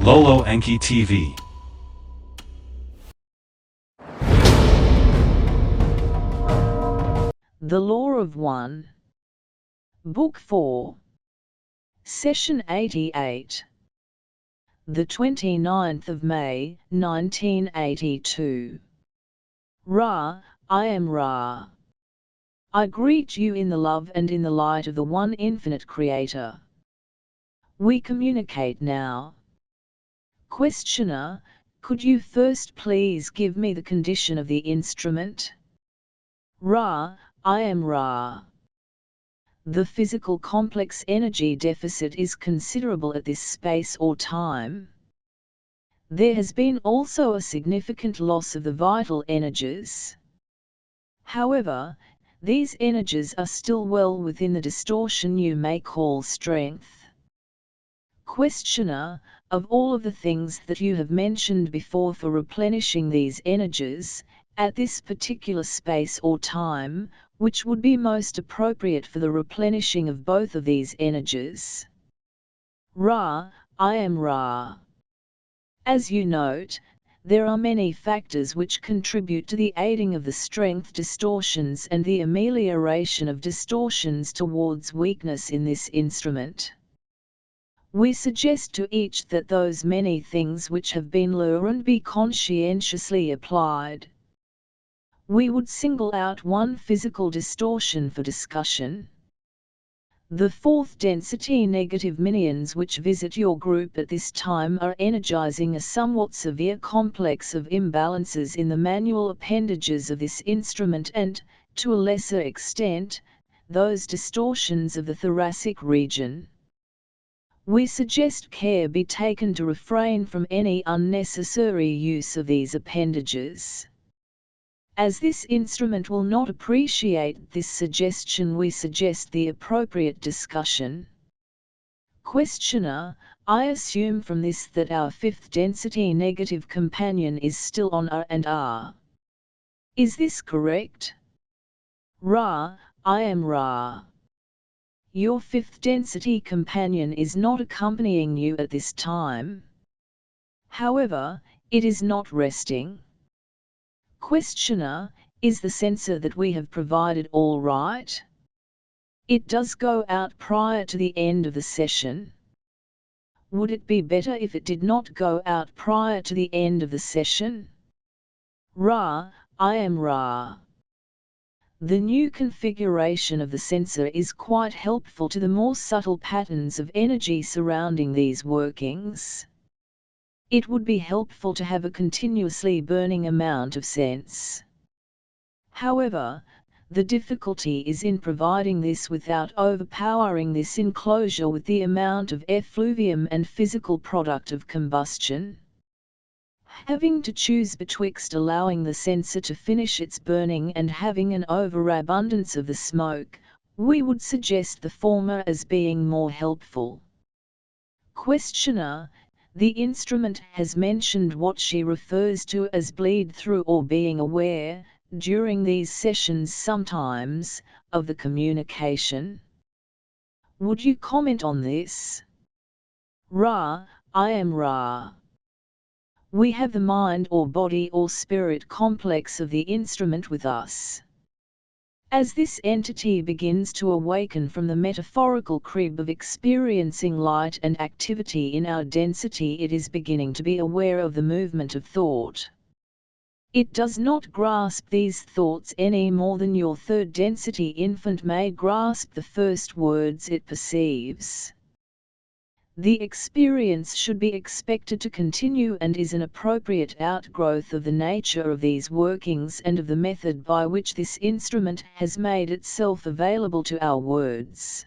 Lolo Enki TV. The Law of One. Book 4. Session 88. The 29th of May, 1982. Ra, I am Ra. I greet you in the love and in the light of the one infinite Creator. We communicate now. Questioner, could you first please give me the condition of the instrument? Ra, I am Ra. The physical complex energy deficit is considerable at this space or time. There has been also a significant loss of the vital energies. However, these energies are still well within the distortion you may call strength. Questioner, of all of the things that you have mentioned before for replenishing these energies, at this particular space or time, which would be most appropriate for the replenishing of both of these energies? Ra, I am Ra. As you note, there are many factors which contribute to the aiding of the strength distortions and the amelioration of distortions towards weakness in this instrument. We suggest to each that those many things which have been learned be conscientiously applied. We would single out one physical distortion for discussion. The fourth density negative minions which visit your group at this time are energizing a somewhat severe complex of imbalances in the manual appendages of this instrument and, to a lesser extent, those distortions of the thoracic region. We suggest care be taken to refrain from any unnecessary use of these appendages. As this instrument will not appreciate this suggestion, we suggest the appropriate discussion. Questioner, I assume from this that our fifth density negative companion is still on R and R. Is this correct? Ra, I am Ra. Your fifth density companion is not accompanying you at this time. However, it is not resting. Questioner, is the sensor that we have provided all right? It does go out prior to the end of the session. Would it be better if it did not go out prior to the end of the session? Ra, I am Ra. The new configuration of the sensor is quite helpful to the more subtle patterns of energy surrounding these workings. It would be helpful to have a continuously burning amount of sense. However, the difficulty is in providing this without overpowering this enclosure with the amount of effluvium and physical product of combustion. Having to choose betwixt allowing the sensor to finish its burning and having an overabundance of the smoke, we would suggest the former as being more helpful. Questioner, the instrument has mentioned what she refers to as bleed through or being aware, during these sessions sometimes, of the communication. Would you comment on this? Ra, I am Ra. We have the mind or body or spirit complex of the instrument with us. As this entity begins to awaken from the metaphorical crib of experiencing light and activity in our density, it is beginning to be aware of the movement of thought. It does not grasp these thoughts any more than your third density infant may grasp the first words it perceives. The experience should be expected to continue and is an appropriate outgrowth of the nature of these workings and of the method by which this instrument has made itself available to our words.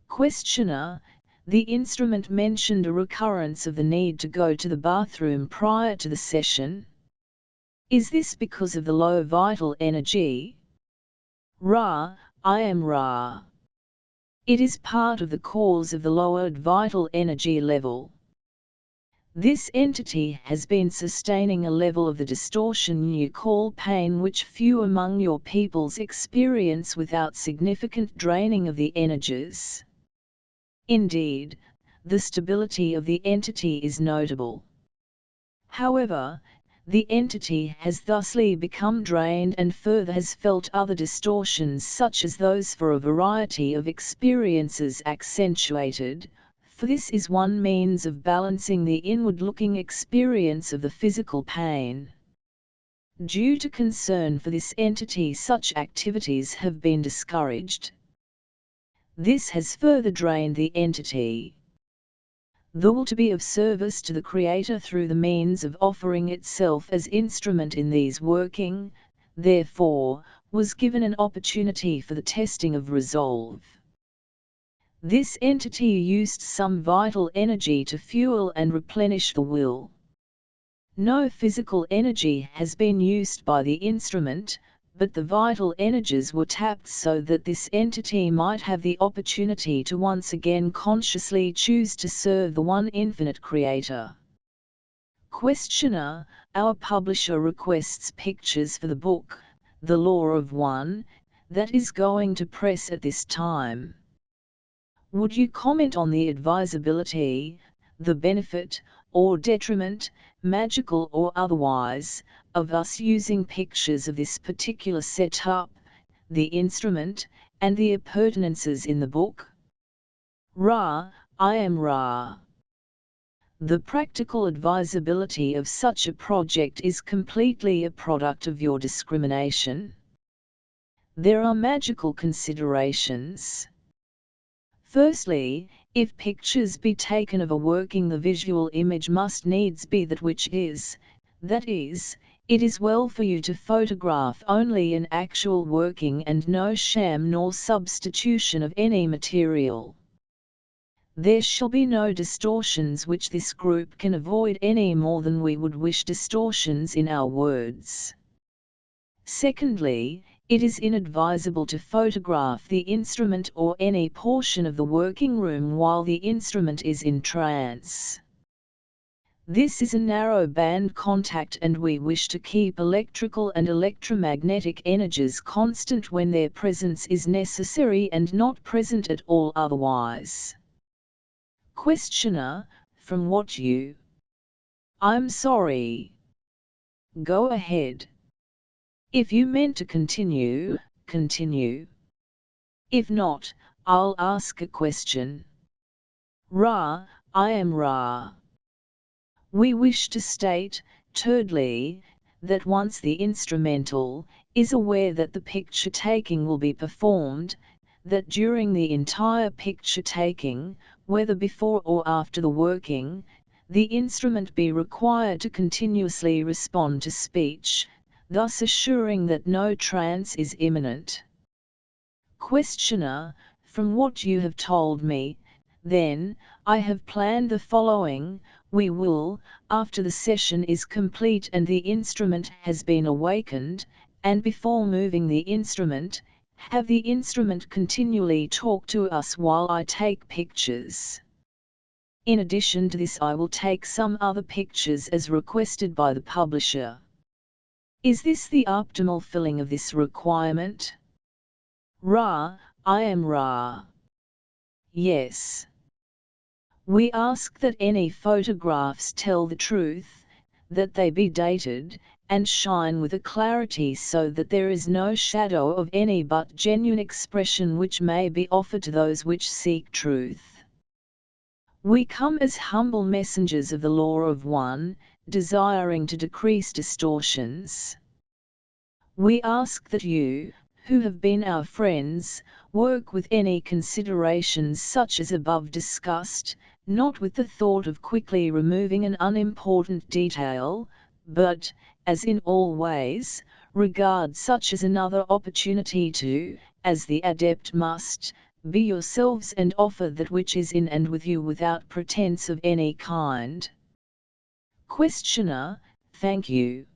Questioner, the instrument mentioned a recurrence of the need to go to the bathroom prior to the session. Is this because of the low vital energy? Ra, I am Ra. It is part of the cause of the lowered vital energy level. This entity has been sustaining a level of the distortion you call pain which few among your peoples experience without significant draining of the energies. Indeed, the stability of the entity is notable. However, the entity has thusly become drained and further has felt other distortions such as those for a variety of experiences accentuated, for this is one means of balancing the inward-looking experience of the physical pain. Due to concern for this entity, such activities have been discouraged. This has further drained the entity. The will to be of service to the Creator through the means of offering itself as instrument in these working, therefore, was given an opportunity for the testing of resolve. This entity used some vital energy to fuel and replenish the will. No physical energy has been used by the instrument, but the vital energies were tapped so that this entity might have the opportunity to once again consciously choose to serve the one infinite Creator. Questioner: our publisher requests pictures for the book, The Law of One, that is going to press at this time. Would you comment on the advisability, the benefit, or detriment, magical or otherwise, of us using pictures of this particular setup, the instrument, and the appurtenances in the book? Ra: I am Ra. The practical advisability of such a project is completely a product of your discrimination. There are magical considerations. Firstly, if pictures be taken of a working, the visual image must needs be that which is, that is, it is well for you to photograph only an actual working and no sham nor substitution of any material. There shall be no distortions which this group can avoid any more than we would wish distortions in our words. Secondly, it is inadvisable to photograph the instrument or any portion of the working room while the instrument is in trance. This is a narrow band contact and we wish to keep electrical and electromagnetic energies constant when their presence is necessary and not present at all otherwise. Questioner: from what you? I'm sorry. Go ahead. If you meant to continue, continue. If not, I'll ask a question. Ra: I am Ra. We wish to state, thirdly, that once the instrumental is aware that the picture taking will be performed, that during the entire picture taking, whether before or after the working, the instrument be required to continuously respond to speech, thus assuring that no trance is imminent. Questioner: from what you have told me, then, I have planned the following. We will, after the session is complete and the instrument has been awakened, and before moving the instrument, have the instrument continually talk to us while I take pictures. In addition to this, I will take some other pictures as requested by the publisher. Is this the optimal filling of this requirement? Ra: I am Ra. Yes. We ask that any photographs tell the truth, that they be dated, and shine with a clarity so that there is no shadow of any but genuine expression which may be offered to those which seek truth. We come as humble messengers of the Law of One, desiring to decrease distortions. We ask that you, who have been our friends, work with any considerations such as above discussed, not with the thought of quickly removing an unimportant detail, but, as in all ways, regard such as another opportunity to, as the adept must, be yourselves and offer that which is in and with you without pretense of any kind. Questioner: thank you.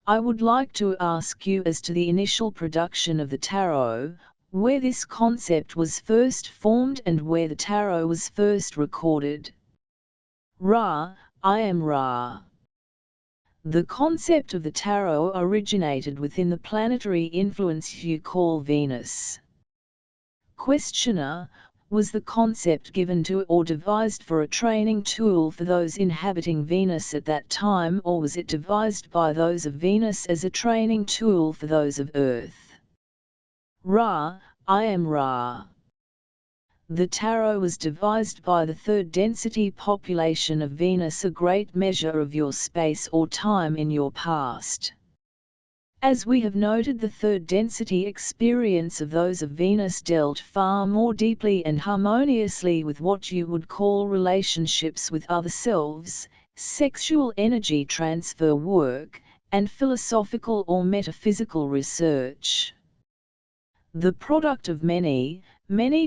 I would like to ask you as to the initial production of the tarot, where this concept was first formed and where the tarot was first recorded. Ra: I am Ra. The concept of the tarot originated within the planetary influence you call Venus. Questioner: Was the concept given to or devised for a training tool for those inhabiting Venus at that time, or was it devised by those of Venus as a training tool for those of Earth? Ra, I am Ra. The tarot was devised by the third density population of Venus, a great measure of your space or time in your past. As we have noted, the third density experience of those of Venus dealt far more deeply and harmoniously with what you would call relationships with other selves, sexual energy transfer work, and philosophical or metaphysical research. The product of many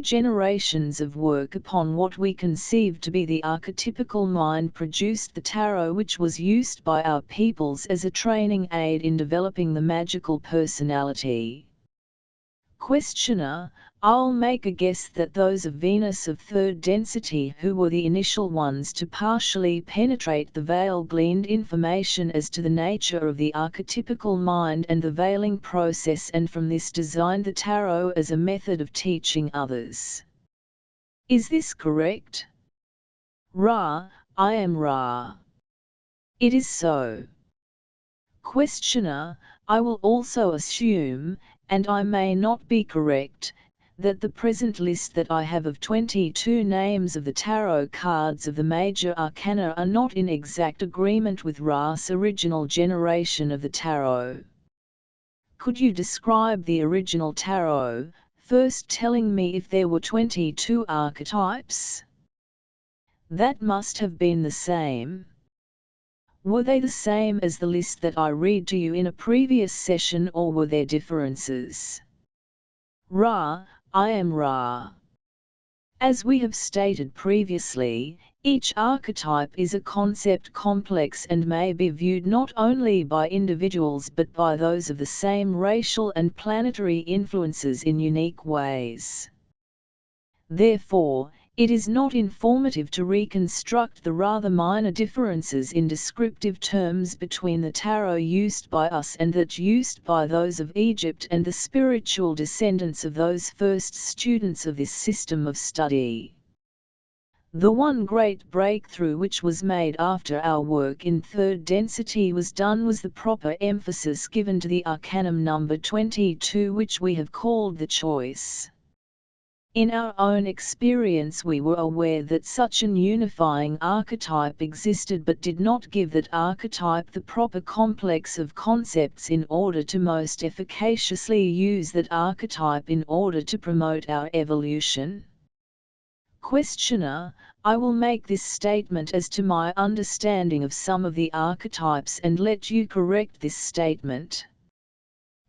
generations of work upon what we conceive to be the archetypical mind produced the tarot, which was used by our peoples as a training aid in developing the magical personality. Questioner: I'll make a guess that those of Venus of third density who were the initial ones to partially penetrate the veil gleaned information as to the nature of the archetypical mind and the veiling process, and from this designed the tarot as a method of teaching others. Is this correct? Ra, I am Ra. It is so. Questioner: I will also assume, and I may not be correct, that the present list that I have of 22 names of the tarot cards of the major arcana are not in exact agreement with Ra's original generation of the tarot. Could you describe the original tarot, first telling me if there were 22 archetypes? That must have been the same. Were they the same as the list that I read to you in a previous session, or were there differences? Ra, I am Ra. As we have stated previously, each archetype is a concept complex and may be viewed not only by individuals but by those of the same racial and planetary influences in unique ways. Therefore, it is not informative to reconstruct the rather minor differences in descriptive terms between the tarot used by us and that used by those of Egypt and the spiritual descendants of those first students of this system of study. The one great breakthrough which was made after our work in third density was done was the proper emphasis given to the arcanum number 22, which we have called the choice. In our own experience we were aware that such an unifying archetype existed, but did not give that archetype the proper complex of concepts in order to most efficaciously use that archetype in order to promote our evolution. Questioner: I will make this statement as to my understanding of some of the archetypes and let you correct this statement.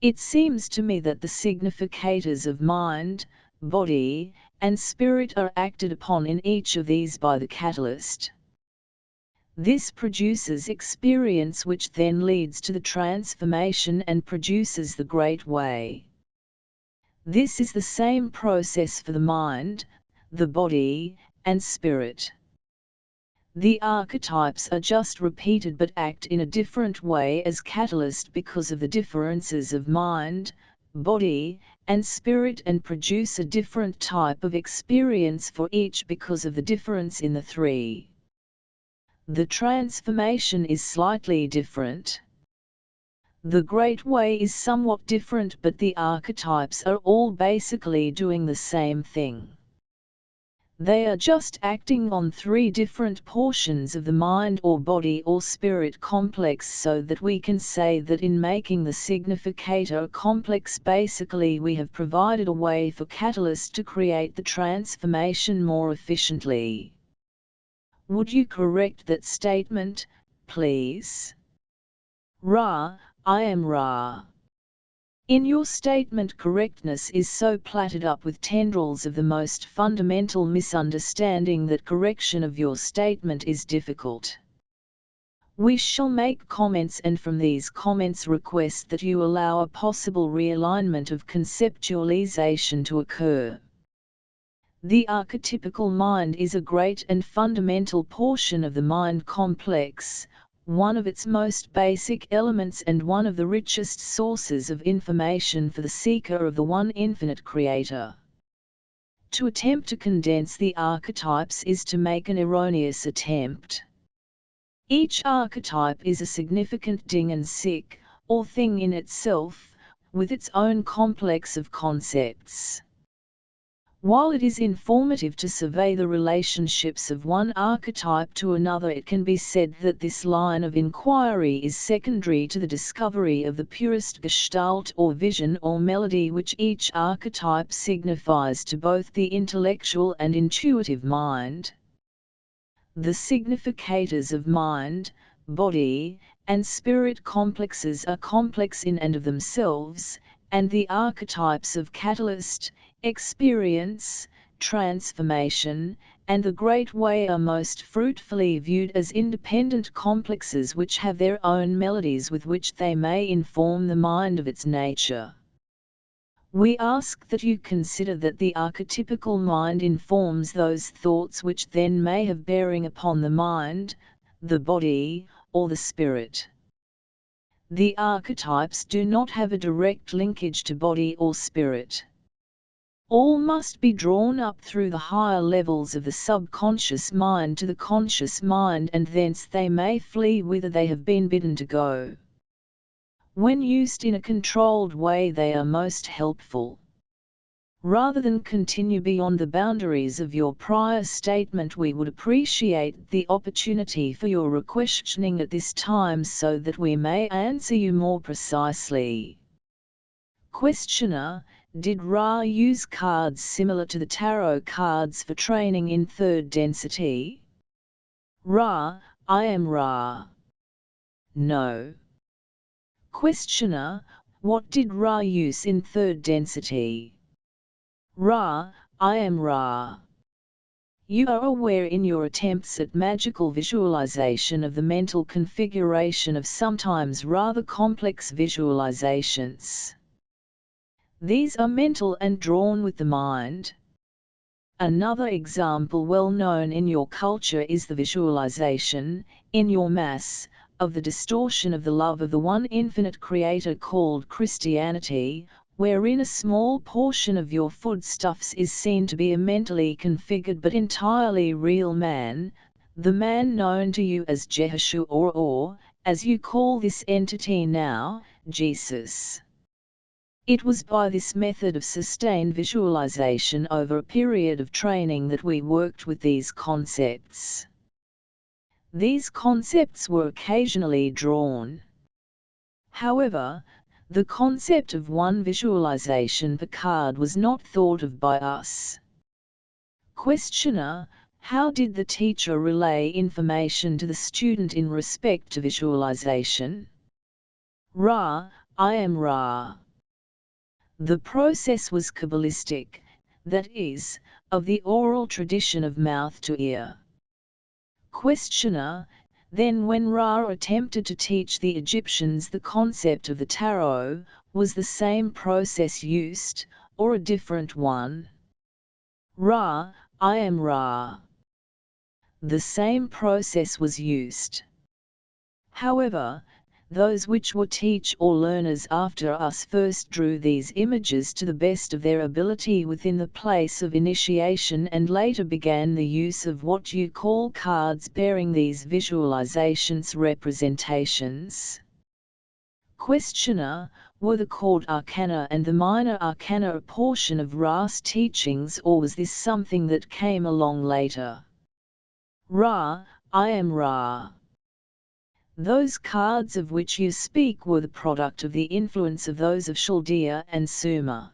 It seems to me that the significators of mind, body, and spirit are acted upon in each of these by the catalyst. This produces experience, which then leads to the transformation and produces the great way. This is the same process for the mind, the body, and spirit. The archetypes are just repeated but act in a different way as catalyst because of the differences of mind, body, and spirit, and produce a different type of experience for each because of the difference in the three. The transformation is slightly different. The great way is somewhat different, but the archetypes are all basically doing the same thing. They are just acting on three different portions of the mind or body or spirit complex, so that we can say that in making the significator complex basically we have provided a way for catalyst to create the transformation more efficiently. Would you correct that statement, please? Ra, I am Ra. In your statement, correctness is so platted up with tendrils of the most fundamental misunderstanding that correction of your statement is difficult. We shall make comments, and from these comments request that you allow a possible realignment of conceptualization to occur. The archetypical mind is a great and fundamental portion of the mind complex, one of its most basic elements and one of the richest sources of information for the seeker of the one infinite creator. To attempt to condense the archetypes is to make an erroneous attempt. Each archetype is a significant ding and sick, or thing in itself, with its own complex of concepts. While it is informative to survey the relationships of one archetype to another, it can be said that this line of inquiry is secondary to the discovery of the purest gestalt or vision or melody which each archetype signifies to both the intellectual and intuitive mind. The significators of mind, body, and spirit complexes are complex in and of themselves, and the archetypes of catalyst, experience, transformation, and the Great Way are most fruitfully viewed as independent complexes which have their own melodies with which they may inform the mind of its nature. We ask that you consider that the archetypical mind informs those thoughts which then may have bearing upon the mind, the body, or the spirit. The archetypes do not have a direct linkage to body or spirit. All must be drawn up through the higher levels of the subconscious mind to the conscious mind, and thence they may flee whither they have been bidden to go. When used in a controlled way, they are most helpful. Rather than continue beyond the boundaries of your prior statement, we would appreciate the opportunity for your requestioning at this time so that we may answer you more precisely. Questioner: did Ra use cards similar to the tarot cards for training in third density? Ra: I am Ra. No. Questioner: what did Ra use in third density? Ra: I am Ra. You are aware in your attempts at magical visualization of the mental configuration of sometimes rather complex visualizations. These are mental and drawn with the mind. Another example well known in your culture is the visualization, in your mass, of the distortion of the love of the one infinite creator called Christianity, wherein a small portion of your foodstuffs is seen to be a mentally configured but entirely real man, the man known to you as Jehoshu, or, as you call this entity now, Jesus. It was by this method of sustained visualization over a period of training that we worked with these concepts. These concepts were occasionally drawn. However, the concept of one visualization per card was not thought of by us. Questioner: how did the teacher relay information to the student in respect to visualization? Ra: I am Ra. The process was Kabbalistic, that is, of the oral tradition of mouth to ear. Questioner: then when Ra attempted to teach the Egyptians the concept of the tarot, was the same process used, or a different one? Ra: I am Ra. The same process was used. However, those which were teach or learners after us first drew these images to the best of their ability within the place of initiation, and later began the use of what you call cards bearing these visualizations representations. Questioner: were the court arcana and the minor arcana a portion of Ra's teachings, or was this something that came along later? Ra: I am Ra. Those cards of which you speak were the product of the influence of those of Chaldea and Sumer.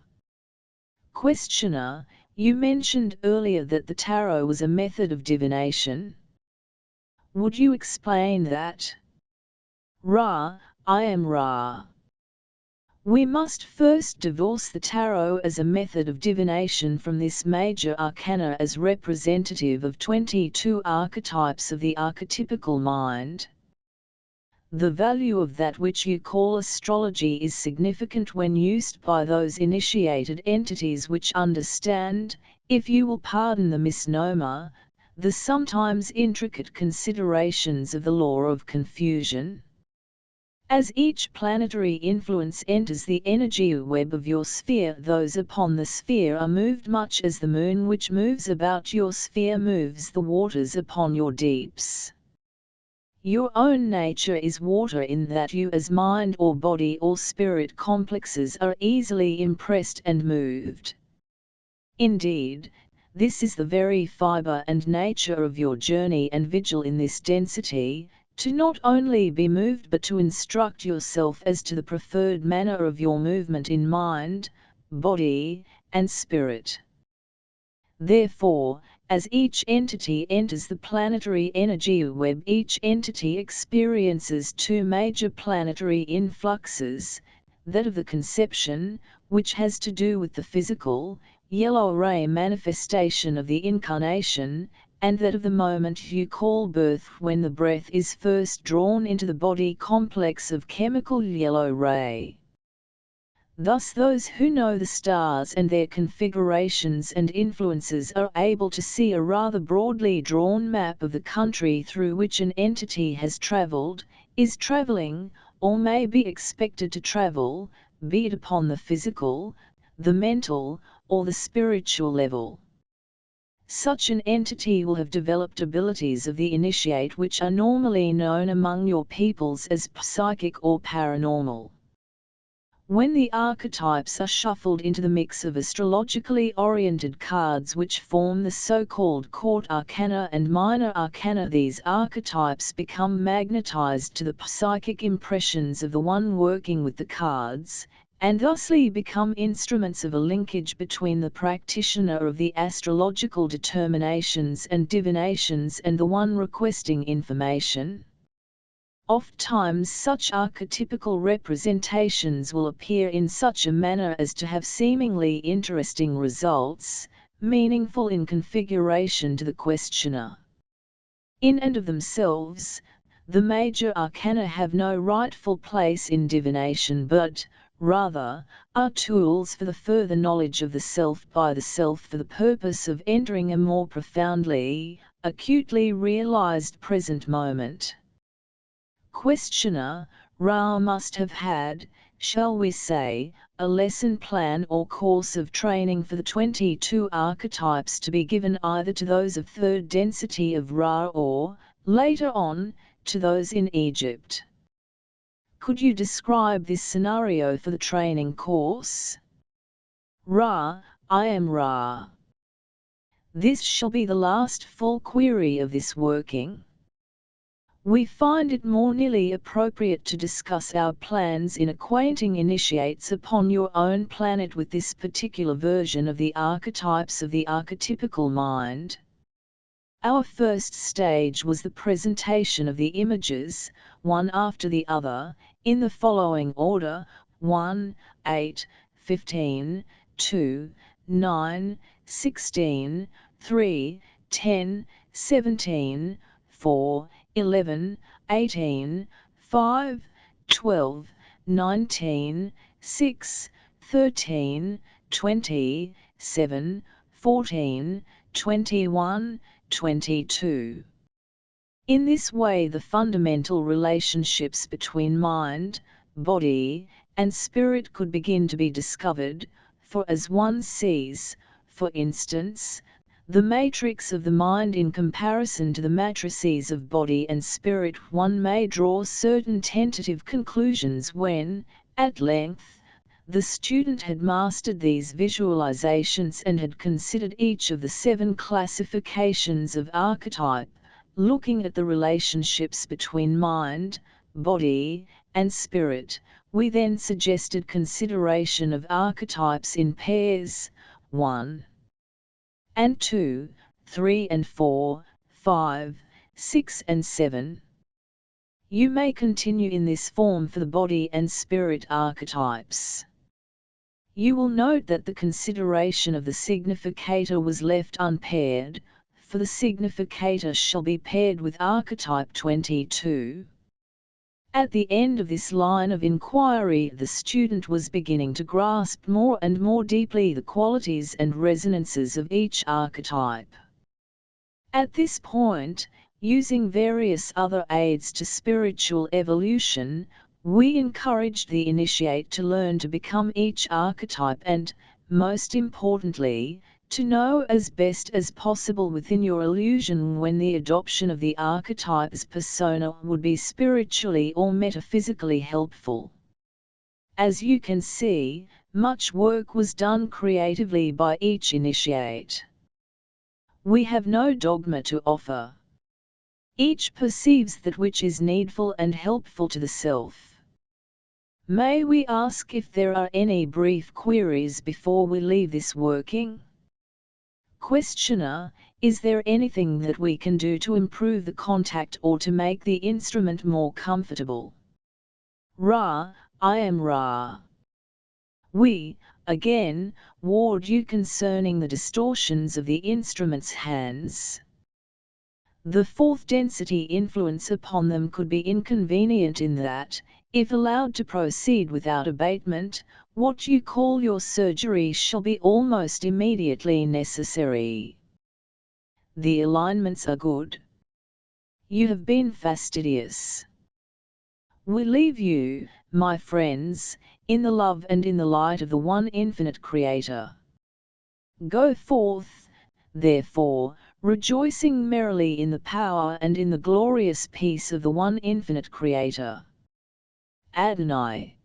Questioner: you mentioned earlier that the tarot was a method of divination. Would you explain that? Ra: I am Ra. We must first divorce the tarot as a method of divination from this major arcana as representative of 22 archetypes of the archetypical mind. The value of that which you call astrology is significant when used by those initiated entities which understand, if you will pardon the misnomer, the sometimes intricate considerations of the law of confusion. As each planetary influence enters the energy web of your sphere, those upon the sphere are moved much as the moon which moves about your sphere moves the waters upon your deeps. Your own nature is water in that you as mind or body or spirit complexes are easily impressed and moved. Indeed, this is the very fibre and nature of your journey and vigil in this density, to not only be moved but to instruct yourself as to the preferred manner of your movement in mind, body, and spirit. Therefore, as each entity enters the planetary energy web, each entity experiences two major planetary influxes, that of the conception, which has to do with the physical, yellow ray manifestation of the incarnation, and that of the moment you call birth, when the breath is first drawn into the body complex of chemical yellow ray. Thus those who know the stars and their configurations and influences are able to see a rather broadly drawn map of the country through which an entity has travelled, is travelling, or may be expected to travel, be it upon the physical, the mental, or the spiritual level. Such an entity will have developed abilities of the initiate which are normally known among your peoples as psychic or paranormal. When the archetypes are shuffled into the mix of astrologically oriented cards which form the so-called court arcana and minor arcana, these archetypes become magnetized to the psychic impressions of the one working with the cards, and thusly become instruments of a linkage between the practitioner of the astrological determinations and divinations and the one requesting information. Ofttimes such archetypical representations will appear in such a manner as to have seemingly interesting results, meaningful in configuration to the questioner. In and of themselves, the major arcana have no rightful place in divination but, rather, are tools for the further knowledge of the self by the self for the purpose of entering a more profoundly, acutely realized present moment. Questioner, Ra must have had, shall we say, a lesson plan or course of training for the 22 archetypes to be given either to those of third density of Ra or, later on, to those in Egypt. Could you describe this scenario for the training course? Ra, I am Ra. This shall be the last full query of this working. We find it more nearly appropriate to discuss our plans in acquainting initiates upon your own planet with this particular version of the archetypes of the archetypical mind. Our first stage was the presentation of the images, one after the other, in the following order: 1, 8, 15, 2, 9, 16, 3, 10, 17, 4, 11, 18, 5, 12, 19, 6, 13, 20, 7, 14, 21, 22. In this way the fundamental relationships between mind, body, and spirit could begin to be discovered, for as one sees, for instance, the matrix of the mind in comparison to the matrices of body and spirit, one may draw certain tentative conclusions when, at length, the student had mastered these visualizations and had considered each of the 7 classifications of archetype, looking at the relationships between mind, body, and spirit. We then suggested consideration of archetypes in pairs, 1 and 2, 3 and 4, 5, 6 and 7. You may continue in this form for the body and spirit archetypes. You will note that the consideration of the significator was left unpaired, for the significator shall be paired with archetype 22. At the end of this line of inquiry, the student was beginning to grasp more and more deeply the qualities and resonances of each archetype. At this point, using various other aids to spiritual evolution, We encouraged the initiate to learn to become each archetype and, most importantly, to know as best as possible within your illusion when the adoption of the archetype's persona would be spiritually or metaphysically helpful. As you can see, much work was done creatively by each initiate. We have no dogma to offer. Each perceives that which is needful and helpful to the self. May we ask if there are any brief queries before we leave this working? Questioner, is there anything that we can do to improve the contact or to make the instrument more comfortable? Ra, I am Ra. We, again, warn you concerning the distortions of the instrument's hands. The fourth density influence upon them could be inconvenient in that, if allowed to proceed without abatement, what you call your surgery shall be almost immediately necessary. The alignments are good. You have been fastidious. We leave you, my friends, in the love and in the light of the one infinite Creator. Go forth, therefore, rejoicing merrily in the power and in the glorious peace of the one infinite Creator. Adonai.